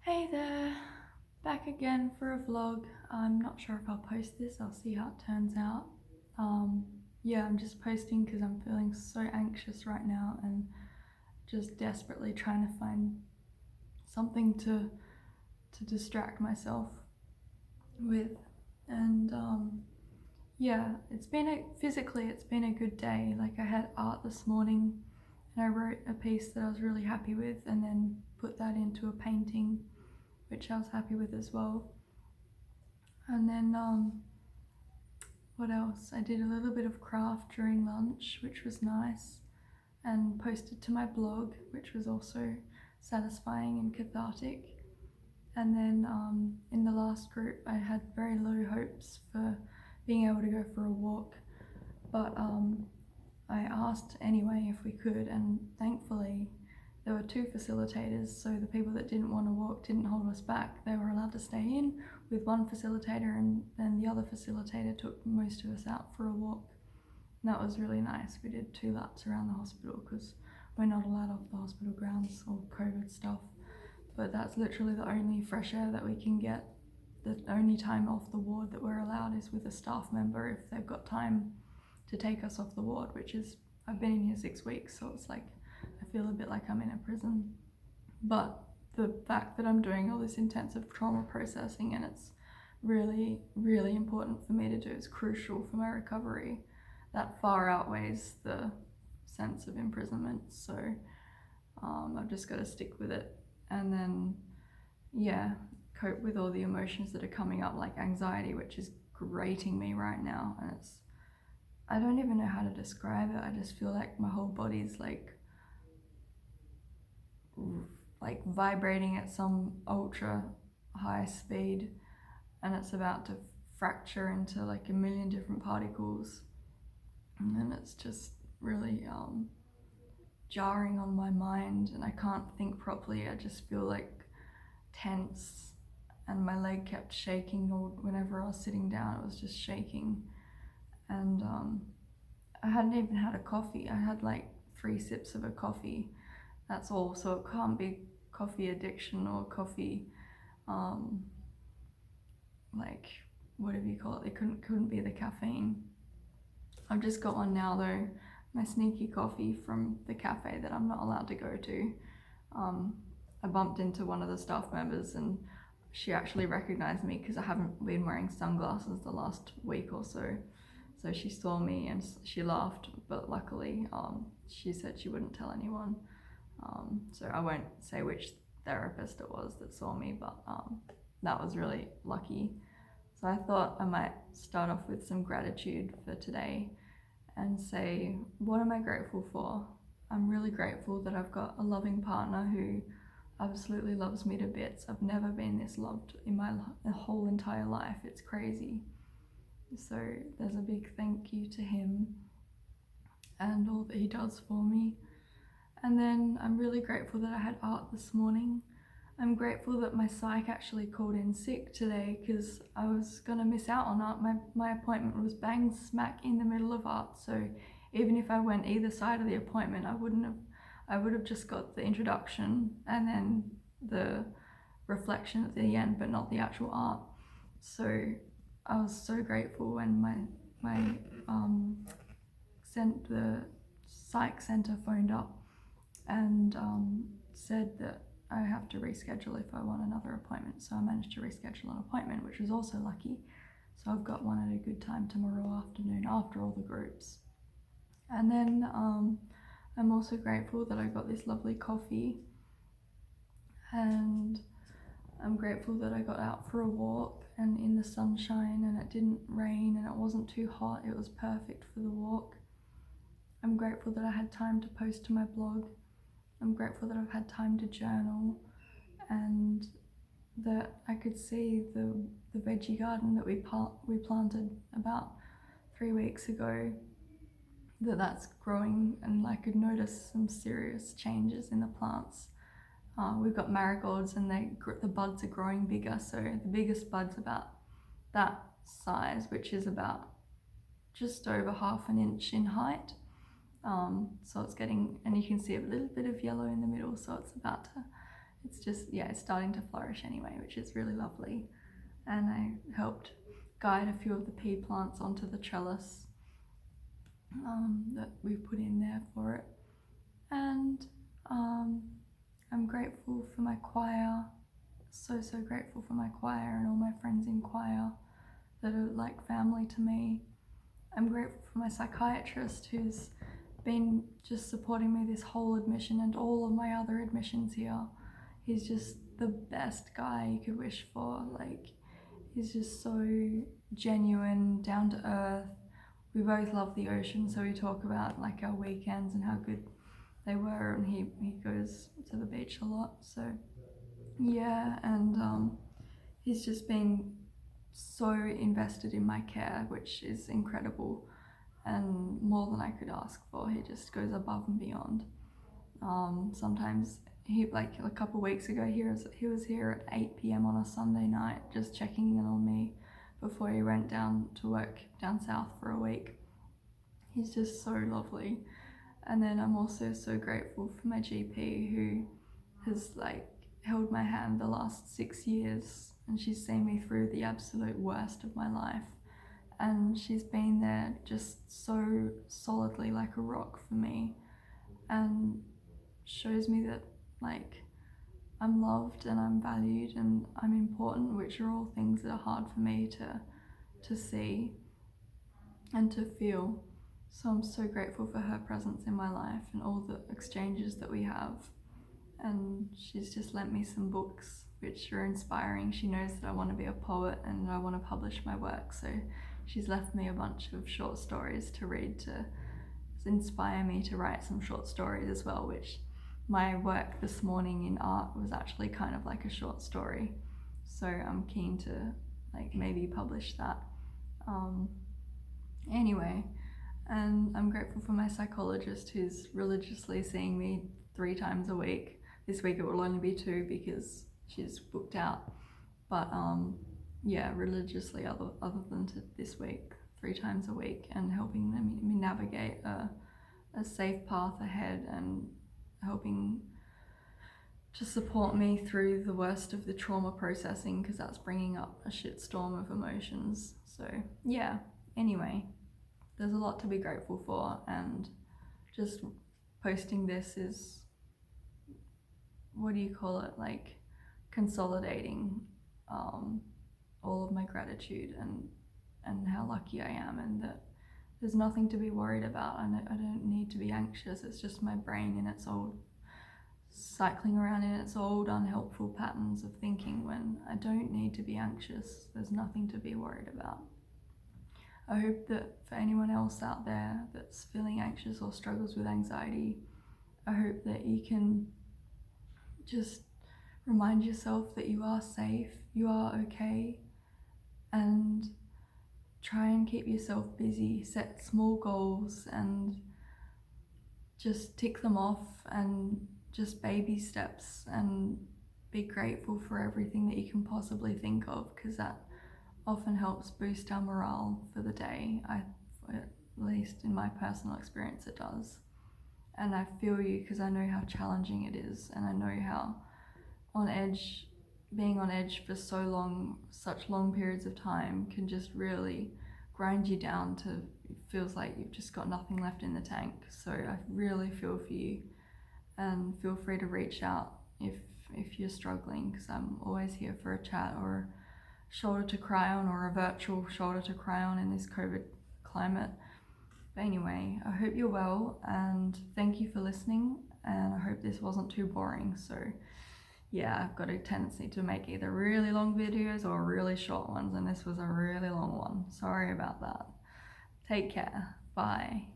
Hey there, back again for a vlog. I'm not sure if I'll post this, I'll see how it turns out. Um, yeah, I'm just posting because I'm feeling so anxious right now and just desperately trying to find something to distract myself with. And yeah, physically it's been a good day. Like I had art this morning and I wrote a piece that I was really happy with and then put that into a painting which I was happy with as well. And then what else? I did a little bit of craft during lunch, which was nice, and posted to my blog, which was also satisfying and cathartic. And then in the last group, I had very low hopes for being able to go for a walk, but I asked anyway if we could, and thankfully there were two facilitators, so the people that didn't want to walk didn't hold us back. They were allowed to stay in with one facilitator, and then the other facilitator took most of us out for a walk. And that was really nice. We did 2 laps around the hospital because we're not allowed off the hospital grounds or COVID stuff. But that's literally the only fresh air that we can get. The only time off the ward that we're allowed is with a staff member if they've got time to take us off the ward, which is, I've been in here 6 weeks, so it's like I feel a bit like I'm in a prison. But the fact that I'm doing all this intensive trauma processing and it's really, really important for me to do, is crucial for my recovery. That far outweighs the sense of imprisonment. So I've just got to stick with it and then, yeah, cope with all the emotions that are coming up, like anxiety, which is grating me right now. And I don't even know how to describe it. I just feel like my whole body's like vibrating at some ultra high speed, and it's about to fracture into like a million different particles, and then it's just really jarring on my mind, and I can't think properly. I just feel like tense, and my leg kept shaking, or whenever I was sitting down it was just shaking. And I hadn't even had a coffee. I had like 3 sips of a coffee, that's all. So it can't be coffee addiction or coffee like whatever you call it. It couldn't be the caffeine. I've just got one now though, my sneaky coffee from the cafe that I'm not allowed to go to. I bumped into one of the staff members and she actually recognized me because I haven't been wearing sunglasses the last week or so. So she saw me and she laughed, but luckily she said she wouldn't tell anyone. So I won't say which therapist it was that saw me, but that was really lucky. So I thought I might start off with some gratitude for today and say, what am I grateful for? I'm really grateful that I've got a loving partner who absolutely loves me to bits. I've never been this loved in my whole entire life. It's crazy. So there's a big thank you to him and all that he does for me. And then I'm really grateful that I had art this morning. I'm grateful that my psych actually called in sick today because I was gonna miss out on art. My appointment was bang smack in the middle of art, so even if I went either side of the appointment, I would have just got the introduction and then the reflection at the end, but not the actual art. So I was so grateful when my the psych center phoned up and said that I have to reschedule if I want another appointment. So I managed to reschedule an appointment, which was also lucky. So I've got one at a good time tomorrow afternoon after all the groups. And then I'm also grateful that I got this lovely coffee, and I'm grateful that I got out for a walk and in the sunshine and it didn't rain and it wasn't too hot. It was perfect for the walk. I'm grateful that I had time to post to my blog. I'm grateful that I've had time to journal and that I could see the veggie garden that we planted about 3 weeks ago, that's growing, and I could notice some serious changes in the plants. We've got marigolds and the buds are growing bigger, so the biggest bud's about that size, which is about just over 1/2 inch in height. So it's getting, and you can see a little bit of yellow in the middle, so it's just, yeah, it's starting to flourish anyway, which is really lovely. And I helped guide a few of the pea plants onto the trellis that we put in there for it. And I'm grateful for my choir, so grateful for my choir and all my friends in choir that are like family to me. I'm grateful for my psychiatrist who's been just supporting me this whole admission and all of my other admissions here. He's just the best guy you could wish for. Like, he's just so genuine, down to earth. We both love the ocean, so we talk about like our weekends and how good they were, and he goes to the beach a lot. So yeah, and he's just been so invested in my care, which is incredible and more than I could ask for. He just goes above and beyond. Sometimes he, like a couple of weeks ago, he was here at 8 p.m. on a Sunday night just checking in on me before he went down to work down south for a week. He's just so lovely. And then I'm also so grateful for my GP who has like held my hand the last 6 years, and she's seen me through the absolute worst of my life, and she's been there just so solidly like a rock for me, and shows me that like I'm loved and I'm valued and I'm important, which are all things that are hard for me to see and to feel. So I'm so grateful for her presence in my life and all the exchanges that we have. And she's just lent me some books which are inspiring. She knows that I want to be a poet and I want to publish my work, so she's left me a bunch of short stories to read to inspire me to write some short stories as well, which my work this morning in art was actually kind of like a short story, so I'm keen to like maybe publish that. Anyway, and I'm grateful for my psychologist who's religiously seeing me 3 times a week. This week it will only be 2 because she's booked out, but yeah, religiously other than this week, 3 times a week, and helping me navigate a safe path ahead and helping to support me through the worst of the trauma processing, because that's bringing up a shitstorm of emotions. So yeah, anyway, there's a lot to be grateful for, and just posting this is, what do you call it, like consolidating all of my gratitude and how lucky I am, and that there's nothing to be worried about. I don't need to be anxious. It's just my brain in its old, cycling around in its old unhelpful patterns of thinking, when I don't need to be anxious. There's nothing to be worried about. I hope that for anyone else out there that's feeling anxious or struggles with anxiety, I hope that you can just remind yourself that you are safe, you are okay, and try and keep yourself busy. Set small goals and just tick them off, and just baby steps, and be grateful for everything that you can possibly think of, because that often helps boost our morale for the day. At least in my personal experience, it does. And I feel you, because I know how challenging it is, and I know how being on edge for so long, such long periods of time, can just really grind you down to, it feels like you've just got nothing left in the tank. So I really feel for you, and feel free to reach out if you're struggling, because I'm always here for a chat or a shoulder to cry on, or a virtual shoulder to cry on in this COVID climate. But anyway, I hope you're well, and thank you for listening, and I hope this wasn't too boring. So yeah, I've got a tendency to make either really long videos or really short ones, and this was a really long one. Sorry about that. Take care. Bye.